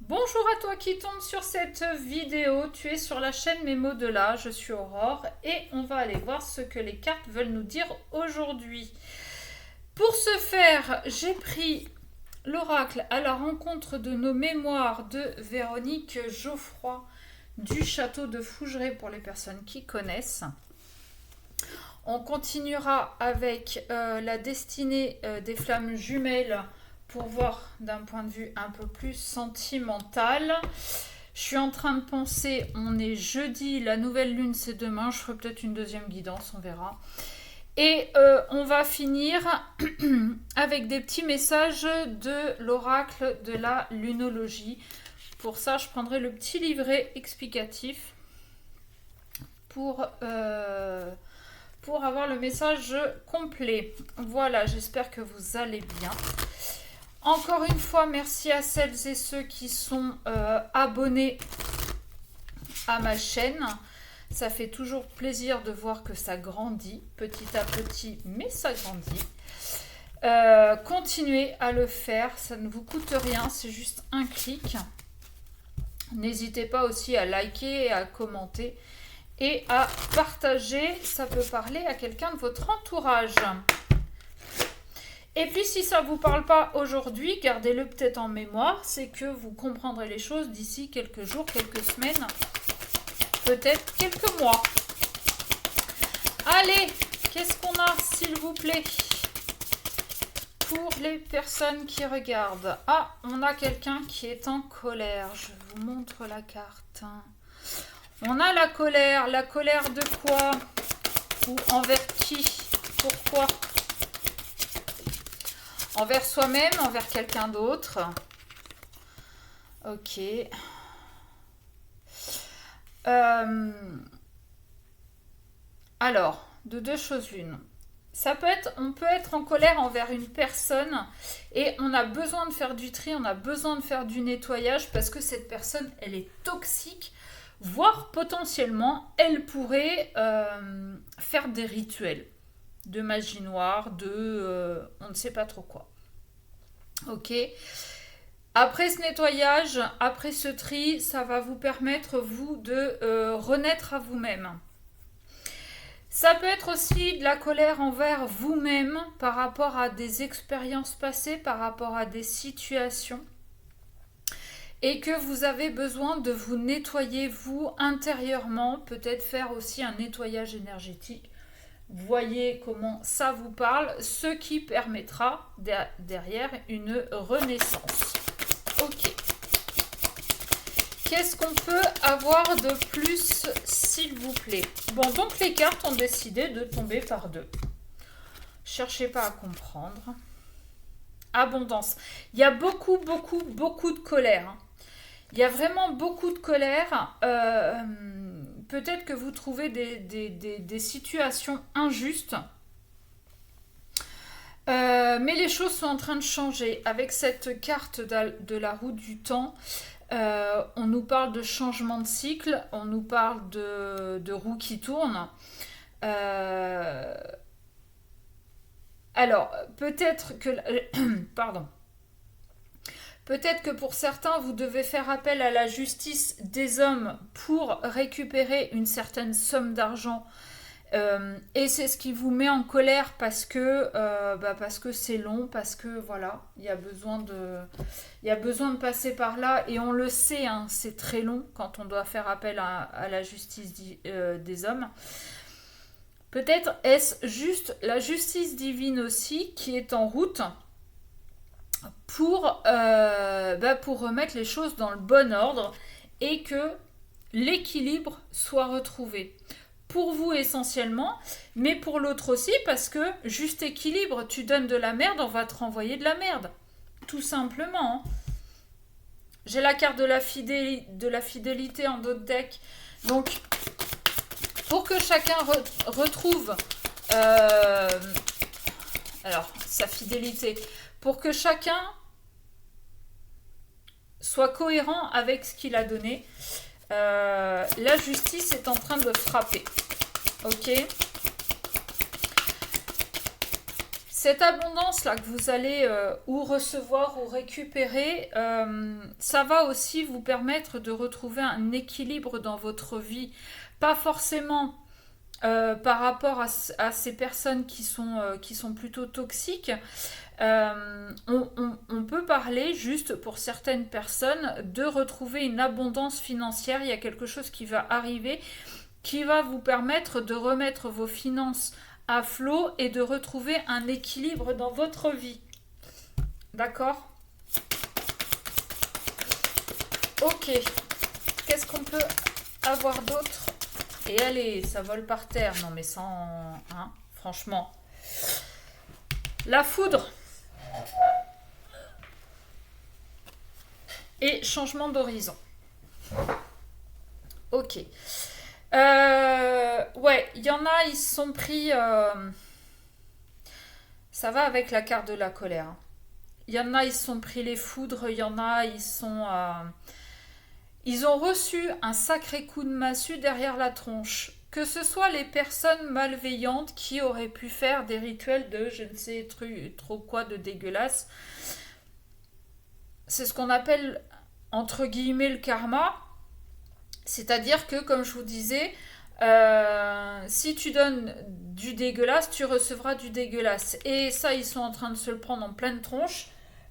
Bonjour à toi qui tombe sur cette vidéo, tu es sur la chaîne Mes mots de là, je suis Aurore et on va aller voir ce que les cartes veulent nous dire aujourd'hui. Pour ce faire, j'ai pris l'oracle à la rencontre de nos mémoires de Véronique Geoffroy du château de Fougeray pour les personnes qui connaissent. On continuera avec la destinée des flammes jumelles pour voir d'un point de vue un peu plus sentimental. Je suis en train de penser, on est jeudi, la nouvelle lune c'est demain, je ferai peut-être une deuxième guidance, on verra. Et on va finir avec des petits messages de l'oracle de la lunologie. Pour ça, je prendrai le petit livret explicatif pour avoir le message complet. Voilà, j'espère que vous allez bien. Encore une fois, merci à celles et ceux qui sont abonnés à ma chaîne. Ça fait toujours plaisir de voir que ça grandit petit à petit, mais ça grandit. Continuez à le faire, ça ne vous coûte rien, c'est juste un clic. N'hésitez pas aussi à liker, à commenter et à partager. Ça peut parler à quelqu'un de votre entourage. Et puis si ça ne vous parle pas aujourd'hui, gardez-le peut-être en mémoire, c'est que vous comprendrez les choses d'ici quelques jours, quelques semaines, peut-être quelques mois. Allez, qu'est-ce qu'on a s'il vous plaît pour les personnes qui regardent? Ah, on a quelqu'un qui est en colère, je vous montre la carte. On a la colère de quoi? Ou envers qui? Pourquoi? Envers soi-même, envers quelqu'un d'autre. Ok. Alors, de deux choses l'une. On peut être en colère envers une personne et on a besoin de faire du tri, on a besoin de faire du nettoyage parce que cette personne, elle est toxique, voire potentiellement, elle pourrait faire des rituels de magie noire, on ne sait pas trop quoi. Ok. Après ce nettoyage, après ce tri, ça va vous permettre, vous, de renaître à vous-même. Ça peut être aussi de la colère envers vous-même par rapport à des expériences passées, par rapport à des situations. Et que vous avez besoin de vous nettoyer, vous, intérieurement. Peut-être faire aussi un nettoyage énergétique. Voyez comment ça vous parle, ce qui permettra derrière une renaissance. Ok. Qu'est-ce qu'on peut avoir de plus, s'il vous plaît? Bon, donc les cartes ont décidé de tomber par deux. Cherchez pas à comprendre. Abondance. Il y a beaucoup de colère. Il y a vraiment beaucoup de colère. Peut-être que vous trouvez des situations injustes. Mais les choses sont en train de changer. Avec cette carte de la roue du temps, on nous parle de changement de cycle, on nous parle de roue qui tourne. Alors, peut-être que... Pardon. Peut-être que pour certains, vous devez faire appel à la justice des hommes pour récupérer une certaine somme d'argent. Et c'est ce qui vous met en colère parce que c'est long, parce que voilà, il y a besoin de passer par là. Et on le sait, hein, c'est très long quand on doit faire appel à la justice des hommes. Peut-être est-ce juste la justice divine aussi qui est en route pour remettre les choses dans le bon ordre et que l'équilibre soit retrouvé. Pour vous essentiellement, mais pour l'autre aussi, parce que juste équilibre, tu donnes de la merde, on va te renvoyer de la merde. Tout simplement. J'ai la carte de la fidélité en d'autres decks. Donc, pour que chacun retrouve sa fidélité, pour que chacun soit cohérent avec ce qu'il a donné, la justice est en train de frapper. Ok. Cette abondance-là que vous allez ou recevoir ou récupérer, ça va aussi vous permettre de retrouver un équilibre dans votre vie. Pas forcément par rapport à ces personnes qui sont plutôt toxiques. On peut parler juste pour certaines personnes de retrouver une abondance financière. Il y a quelque chose qui va arriver qui va vous permettre de remettre vos finances à flot et de retrouver un équilibre dans votre vie. D'accord? Ok. Qu'est-ce qu'on peut avoir d'autre? Et allez, ça vole par terre. Non mais sans... Hein, franchement. La foudre. Et changement d'horizon. Ok. Ouais, il y en a, ils se sont pris... ça va avec la carte de la colère. Il y en a, ils se sont pris les foudres. Il y en a, ils sont... ils ont reçu un sacré coup de massue derrière la tronche. Que ce soit les personnes malveillantes qui auraient pu faire des rituels de je ne sais trop quoi de dégueulasse. C'est ce qu'on appelle, entre guillemets, le karma. C'est-à-dire que, comme je vous disais, si tu donnes du dégueulasse, tu recevras du dégueulasse. Et ça, ils sont en train de se le prendre en pleine tronche.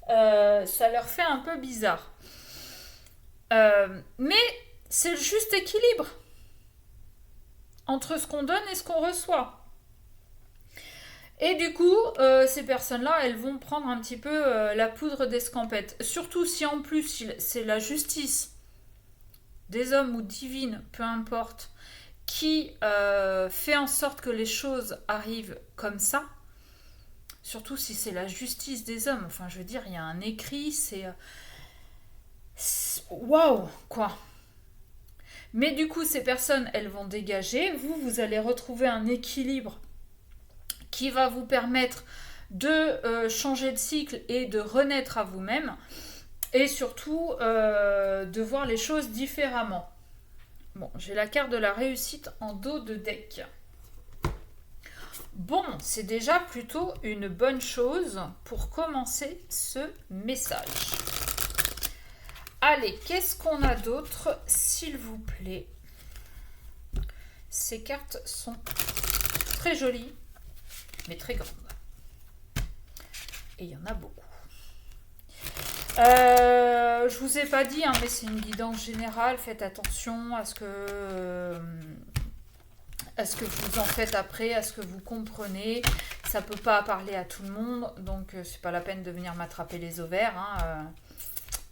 Ça leur fait un peu bizarre. Mais c'est le juste équilibre entre ce qu'on donne et ce qu'on reçoit. Et du coup, ces personnes-là, elles vont prendre un petit peu la poudre d'escampette. Surtout si en plus c'est la justice des hommes ou divine, peu importe, qui fait en sorte que les choses arrivent comme ça. Surtout si c'est la justice des hommes. Enfin, je veux dire, il y a un écrit, c'est... Waouh, quoi. Mais du coup, ces personnes, elles vont dégager. Vous allez retrouver un équilibre qui va vous permettre de changer de cycle et de renaître à vous-même. Et surtout, de voir les choses différemment. Bon, j'ai la carte de la réussite en dos de deck. Bon, c'est déjà plutôt une bonne chose pour commencer ce message. Allez, qu'est-ce qu'on a d'autre, s'il vous plaît? Ces cartes sont très jolies, mais très grandes. Et il y en a beaucoup. Je vous ai pas dit, hein, mais c'est une guidance générale. Faites attention à ce que vous en faites après, à ce que vous comprenez. Ça peut pas parler à tout le monde, donc c'est pas la peine de venir m'attraper les ovaires. Hein,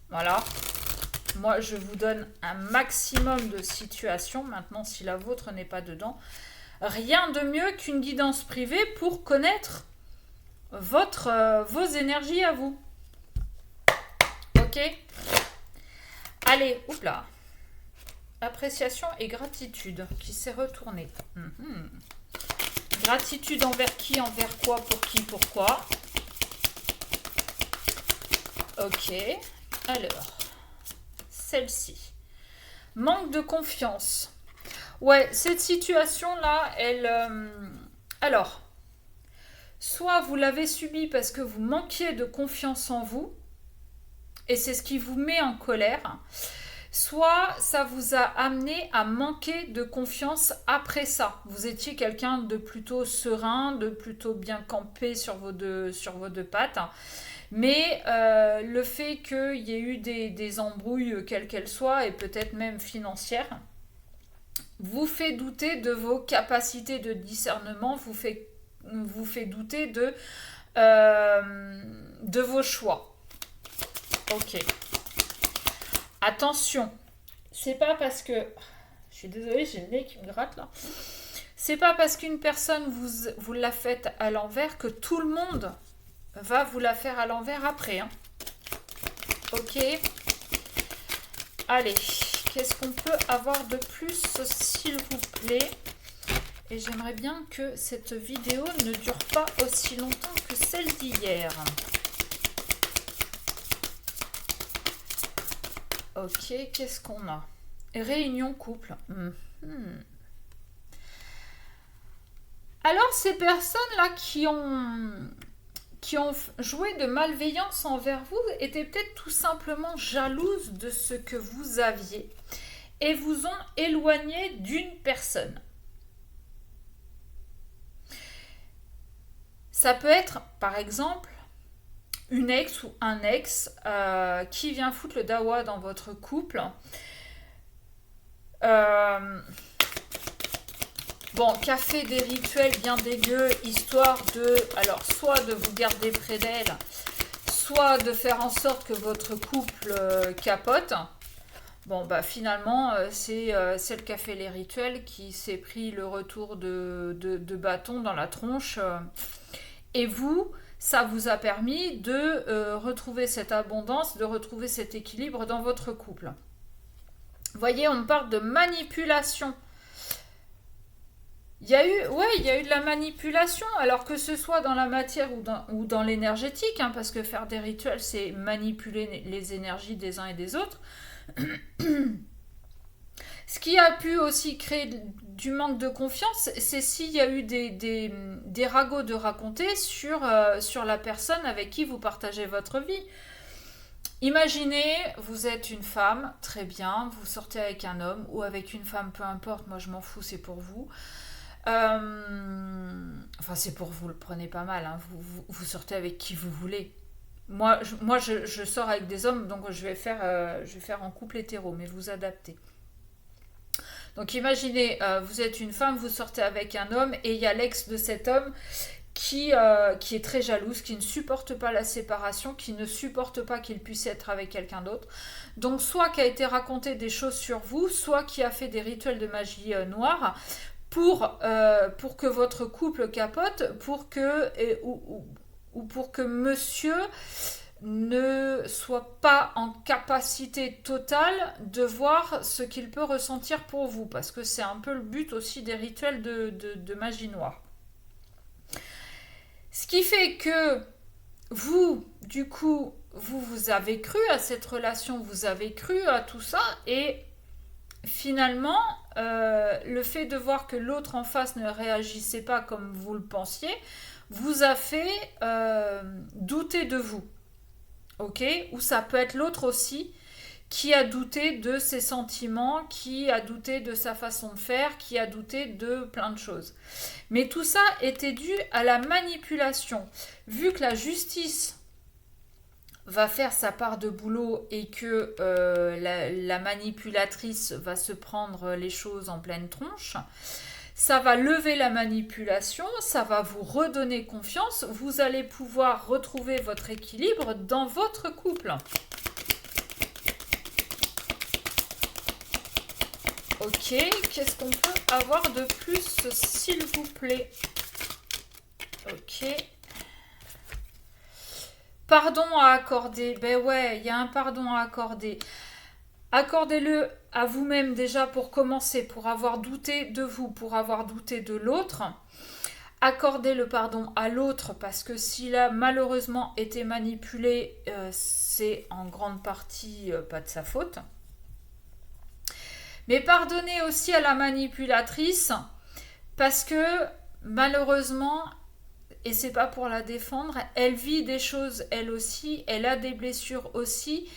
voilà. Moi, je vous donne un maximum de situations. Maintenant, si la vôtre n'est pas dedans, rien de mieux qu'une guidance privée pour connaître vos énergies à vous. Ok? Allez, oups là. Appréciation et gratitude qui s'est retournée. Gratitude envers qui, envers quoi, pour qui, pourquoi. Ok. Alors, celle-ci. Manque de confiance. Ouais, cette situation-là, elle... alors, soit vous l'avez subie parce que vous manquiez de confiance en vous, et c'est ce qui vous met en colère, soit ça vous a amené à manquer de confiance après ça. Vous étiez quelqu'un de plutôt serein, de plutôt bien campé sur vos deux pattes. Mais le fait qu'il y ait eu des embrouilles, quelles qu'elles soient, et peut-être même financières, vous fait douter de vos capacités de discernement, vous fait douter de vos choix. Ok. Attention, c'est pas parce que... Je suis désolée, j'ai le nez qui me gratte là. C'est pas parce qu'une personne vous l'a faite à l'envers que tout le monde va vous la faire à l'envers après. Hein. Ok. Allez, qu'est-ce qu'on peut avoir de plus, s'il vous plaît? Et j'aimerais bien que cette vidéo ne dure pas aussi longtemps que celle d'hier. Ok, qu'est-ce qu'on a? Réunion couple. Alors, ces personnes-là qui ont qui ont joué de malveillance envers vous étaient peut-être tout simplement jalouses de ce que vous aviez et vous ont éloigné d'une personne. Ça peut être, par exemple, une ex ou un ex qui vient foutre le dawa dans votre couple. Bon, qui a fait des rituels bien dégueux, histoire de, alors, soit de vous garder près d'elle, soit de faire en sorte que votre couple capote. Bon, bah finalement, c'est celle qui a fait les rituels qui s'est pris le retour de bâton dans la tronche. Et vous, ça vous a permis de retrouver cette abondance, de retrouver cet équilibre dans votre couple. Vous voyez, on parle de manipulation. Il y a eu de la manipulation, alors que ce soit dans la matière ou dans l'énergétique, hein, parce que faire des rituels, c'est manipuler les énergies des uns et des autres. Ce qui a pu aussi créer du manque de confiance, c'est s'il y a eu des ragots de raconter sur la personne avec qui vous partagez votre vie. Imaginez, vous êtes une femme, très bien, vous sortez avec un homme ou avec une femme, peu importe, moi je m'en fous, c'est pour vous. Enfin, c'est pour vous, le prenez pas mal, hein. Vous sortez avec qui vous voulez. Moi, je sors avec des hommes, donc je vais faire en couple hétéro, mais vous adaptez. Donc imaginez, vous êtes une femme, vous sortez avec un homme, et il y a l'ex de cet homme qui est très jalouse, qui ne supporte pas la séparation, qui ne supporte pas qu'il puisse être avec quelqu'un d'autre. Donc soit qui a été raconté des choses sur vous, soit qui a fait des rituels de magie noire, pour que votre couple capote, pour que monsieur ne soit pas en capacité totale de voir ce qu'il peut ressentir pour vous, parce que c'est un peu le but aussi des rituels de magie noire. Ce qui fait que vous, du coup, vous avez cru à cette relation, vous avez cru à tout ça, et finalement, le fait de voir que l'autre en face ne réagissait pas comme vous le pensiez, vous a fait douter de vous. Ok ? Ou ça peut être l'autre aussi qui a douté de ses sentiments, qui a douté de sa façon de faire, qui a douté de plein de choses. Mais tout ça était dû à la manipulation. Vu que la justice va faire sa part de boulot et que la manipulatrice va se prendre les choses en pleine tronche, ça va lever la manipulation, ça va vous redonner confiance, vous allez pouvoir retrouver votre équilibre dans votre couple. Ok, qu'est-ce qu'on peut avoir de plus, s'il vous plaît? Ok. Pardon à accorder. Ben ouais, il y a un pardon à accorder. Accordez-le à vous-même déjà pour commencer, pour avoir douté de vous, pour avoir douté de l'autre. Accordez le pardon à l'autre parce que s'il a malheureusement été manipulé, c'est en grande partie pas de sa faute. Mais pardonnez aussi à la manipulatrice parce que malheureusement, et c'est pas pour la défendre, elle vit des choses elle aussi, elle a des blessures aussi,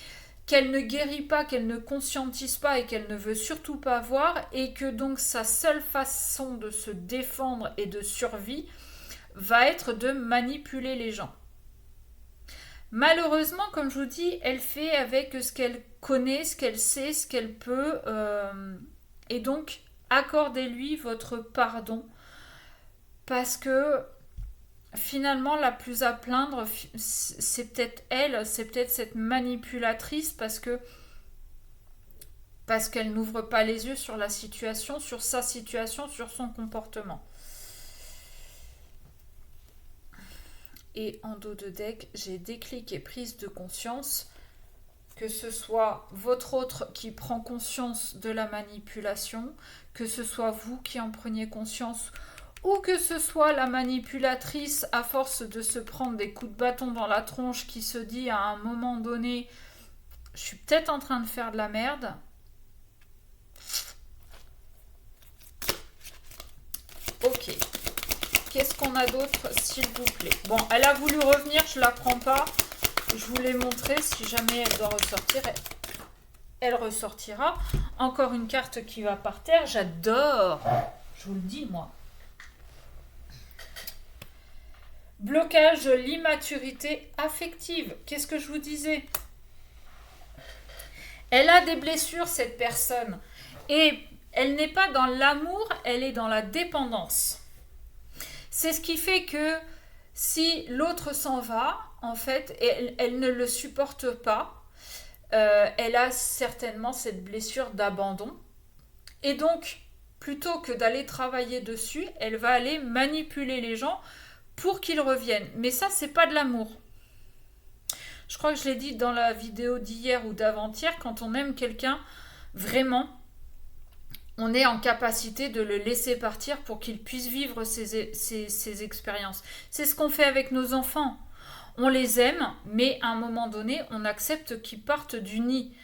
qu'elle ne guérit pas, qu'elle ne conscientise pas et qu'elle ne veut surtout pas voir, et que donc sa seule façon de se défendre et de survie va être de manipuler les gens. Malheureusement, comme je vous dis, elle fait avec ce qu'elle connaît, ce qu'elle sait, ce qu'elle peut, et donc accordez-lui votre pardon, parce que finalement, la plus à plaindre, c'est peut-être elle, c'est peut-être cette manipulatrice parce qu'elle n'ouvre pas les yeux sur la situation, sur sa situation, sur son comportement. Et en dos de deck, j'ai déclic et prise de conscience, que ce soit votre autre qui prend conscience de la manipulation, que ce soit vous qui en preniez conscience, ou que ce soit la manipulatrice à force de se prendre des coups de bâton dans la tronche qui se dit à un moment donné « Je suis peut-être en train de faire de la merde ». Ok. qu'est-ce qu'on a d'autre, s'il vous plaît? Bon, elle a voulu revenir, je la prends pas. Je vous l'ai montré, si jamais elle doit ressortir, elle ressortira. Encore une carte qui va par terre, j'adore. Je vous le dis, moi. Blocage, l'immaturité affective. Qu'est-ce que je vous disais? Elle a des blessures, cette personne. Et elle n'est pas dans l'amour, elle est dans la dépendance. C'est ce qui fait que si l'autre s'en va, en fait, elle ne le supporte pas, elle a certainement cette blessure d'abandon. Et donc, plutôt que d'aller travailler dessus, elle va aller manipuler les gens pour qu'ils reviennent. Mais ça, c'est pas de l'amour. Je crois que je l'ai dit dans la vidéo d'hier ou d'avant-hier, quand on aime quelqu'un, vraiment, on est en capacité de le laisser partir pour qu'il puisse vivre ses expériences. C'est ce qu'on fait avec nos enfants. On les aime, mais à un moment donné, on accepte qu'ils partent du nid.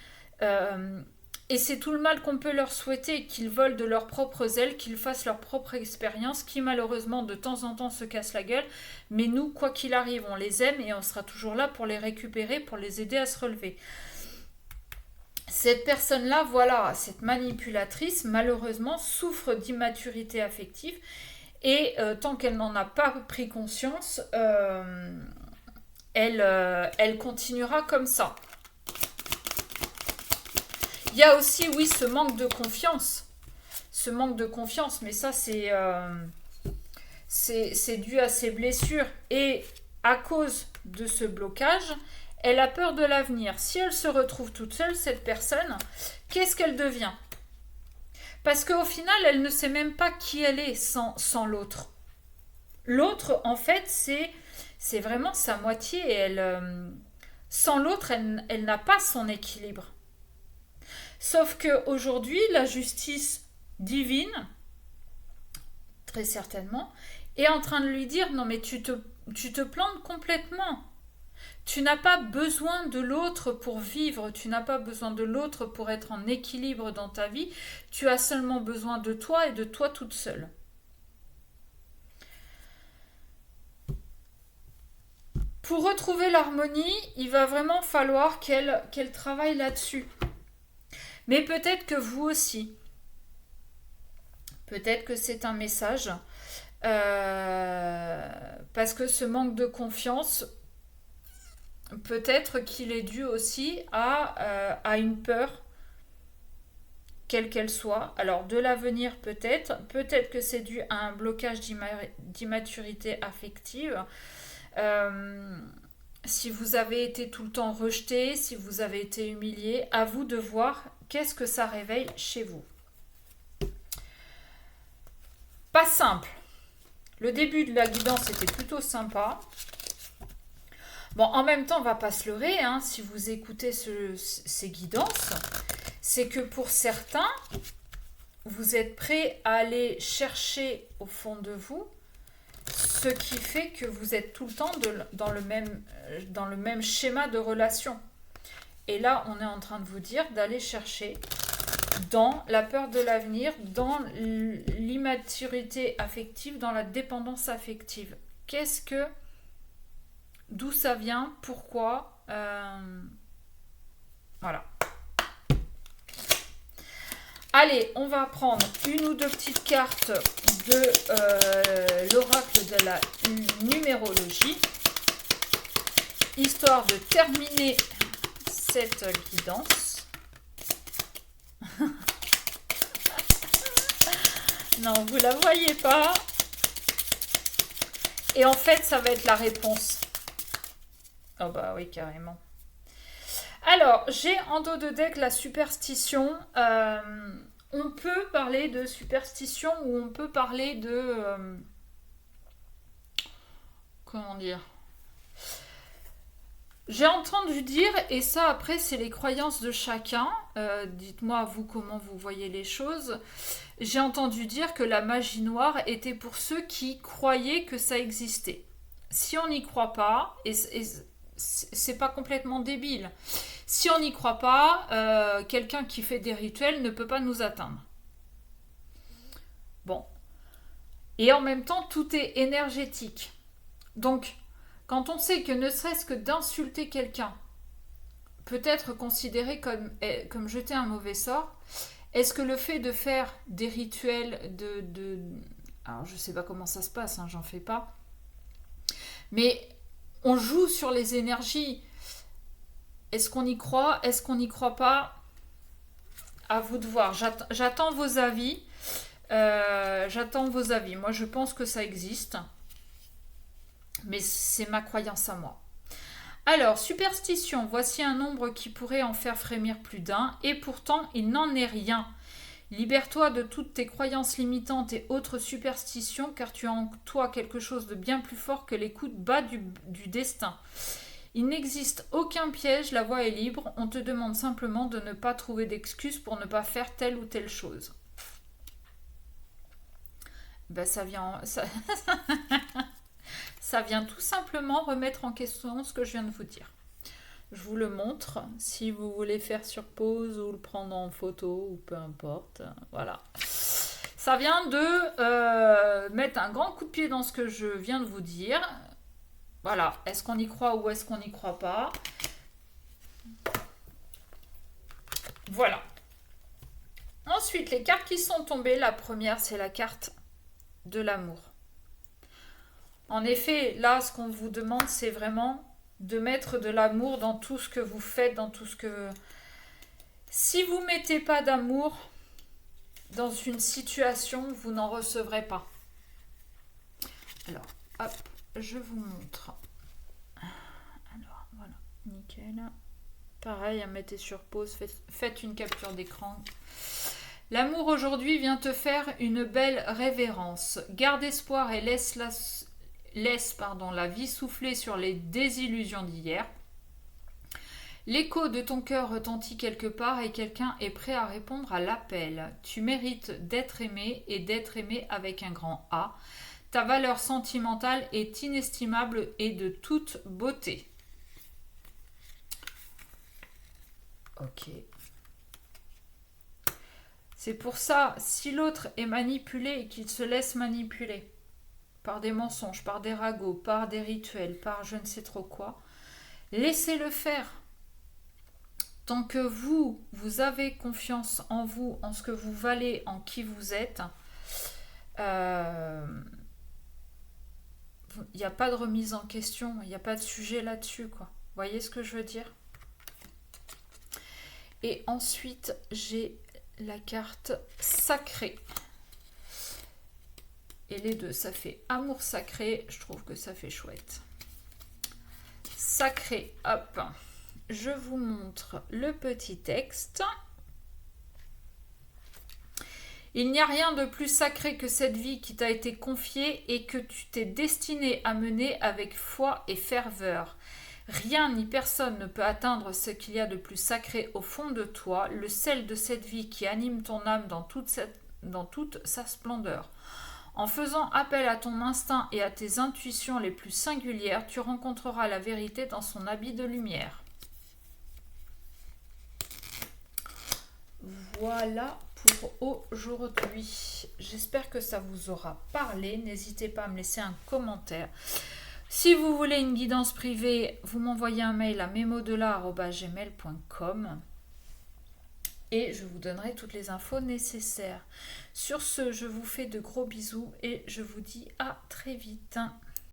Et c'est tout le mal qu'on peut leur souhaiter, qu'ils volent de leurs propres ailes, qu'ils fassent leur propre expérience, qui malheureusement de temps en temps se cassent la gueule. Mais nous, quoi qu'il arrive, on les aime et on sera toujours là pour les récupérer, pour les aider à se relever. Cette personne-là, voilà, cette manipulatrice, malheureusement, souffre d'immaturité affective. Et tant qu'elle n'en a pas pris conscience, elle continuera comme ça. Il y a aussi, oui, ce manque de confiance. Ce manque de confiance, mais ça, c'est dû à ses blessures. Et à cause de ce blocage, elle a peur de l'avenir. Si elle se retrouve toute seule, cette personne, qu'est-ce qu'elle devient? Parce qu'au final, elle ne sait même pas qui elle est sans l'autre. L'autre, en fait, c'est vraiment sa moitié. Et sans l'autre, elle n'a pas son équilibre. Sauf qu'aujourd'hui, la justice divine, très certainement, est en train de lui dire, non mais tu te plantes complètement. Tu n'as pas besoin de l'autre pour vivre, tu n'as pas besoin de l'autre pour être en équilibre dans ta vie, tu as seulement besoin de toi et de toi toute seule. Pour retrouver l'harmonie, il va vraiment falloir qu'elle travaille là-dessus. Mais peut-être que vous aussi. Peut-être que c'est un message. Parce que ce manque de confiance, peut-être qu'il est dû aussi à une peur, quelle qu'elle soit. Alors de l'avenir peut-être. Peut-être que c'est dû à un blocage d'immaturité affective. Si vous avez été tout le temps rejeté, si vous avez été humilié, à vous de voir qu'est-ce que ça réveille chez vous. Pas simple. Le début de la guidance était plutôt sympa. Bon, en même temps, on va pas se leurrer, hein, si vous écoutez ces guidances, c'est que pour certains, vous êtes prêts à aller chercher au fond de vous ce qui fait que vous êtes tout le temps dans le même schéma de relation. Et là, on est en train de vous dire d'aller chercher dans la peur de l'avenir, dans l'immaturité affective, dans la dépendance affective. D'où ça vient? Pourquoi? Voilà. Allez, on va prendre une ou deux petites cartes de l'oracle de la numérologie, histoire de terminer cette guidance. Non, vous la voyez pas. Et en fait, ça va être la réponse. Oh bah oui, carrément. Alors, j'ai en dos de deck la superstition. On peut parler de superstition ou on peut parler de... comment dire? J'ai entendu dire, et ça après c'est les croyances de chacun, dites-moi vous comment vous voyez les choses, j'ai entendu dire que la magie noire était pour ceux qui croyaient que ça existait. Si on n'y croit pas, et c'est pas complètement débile, si on n'y croit pas, quelqu'un qui fait des rituels ne peut pas nous atteindre. Bon. Et en même temps, tout est énergétique. Donc, quand on sait que ne serait-ce que d'insulter quelqu'un peut être considéré comme jeter un mauvais sort, est-ce que le fait de faire des rituels alors, je sais pas comment ça se passe, hein, j'en fais pas. Mais on joue sur les énergies. Est-ce qu'on y croit? Est-ce qu'on n'y croit pas? À vous de voir. J'attends vos avis. J'attends vos avis. Moi, je pense que ça existe. Mais c'est ma croyance à moi. Alors, superstition. Voici un nombre qui pourrait en faire frémir plus d'un. Et pourtant, il n'en est rien. Libère-toi de toutes tes croyances limitantes et autres superstitions, car tu as en toi quelque chose de bien plus fort que les coups de bas du destin. Il n'existe aucun piège, la voie est libre, on te demande simplement de ne pas trouver d'excuses pour ne pas faire telle ou telle chose. Ben ça vient tout simplement remettre en question ce que je viens de vous dire. Je vous le montre, si vous voulez faire sur pause ou le prendre en photo ou peu importe, voilà. Ça vient de mettre un grand coup de pied dans ce que je viens de vous dire. Voilà, est-ce qu'on y croit ou est-ce qu'on n'y croit pas? Voilà. Ensuite, les cartes qui sont tombées, la première, c'est la carte de l'amour. En effet, là, ce qu'on vous demande, c'est vraiment de mettre de l'amour dans tout ce que vous faites, dans tout ce que... Si vous ne mettez pas d'amour dans une situation, vous n'en recevrez pas. Alors, hop, je vous montre. Alors, voilà, nickel. Pareil, mettez sur pause, faites une capture d'écran. L'amour aujourd'hui vient te faire une belle révérence. Garde espoir et laisse la vie souffler sur les désillusions d'hier. L'écho de ton cœur retentit quelque part et quelqu'un est prêt à répondre à l'appel. Tu mérites d'être aimé et d'être aimé avec un grand A. Ta valeur sentimentale est inestimable et de toute beauté. Ok. C'est pour ça, si l'autre est manipulé et qu'il se laisse manipuler par des mensonges, par des ragots, par des rituels, par je ne sais trop quoi, laissez-le faire. Tant que vous avez confiance en vous, en ce que vous valez, en qui vous êtes, il n'y a pas de remise en question, il n'y a pas de sujet là-dessus, quoi. Vous voyez ce que je veux dire? Et ensuite, j'ai la carte sacrée. Et les deux, ça fait amour sacré. Je trouve que ça fait chouette. Sacré, hop. Je vous montre le petit texte. Il n'y a rien de plus sacré que cette vie qui t'a été confiée et que tu t'es destiné à mener avec foi et ferveur. Rien ni personne ne peut atteindre ce qu'il y a de plus sacré au fond de toi, le sel de cette vie qui anime ton âme dans toute sa splendeur. En faisant appel à ton instinct et à tes intuitions les plus singulières, tu rencontreras la vérité dans son habit de lumière. Voilà pour aujourd'hui. J'espère que ça vous aura parlé. N'hésitez pas à me laisser un commentaire. Si vous voulez une guidance privée, vous m'envoyez un mail à memodela@gmail.com et je vous donnerai toutes les infos nécessaires. Sur ce, je vous fais de gros bisous et je vous dis à très vite.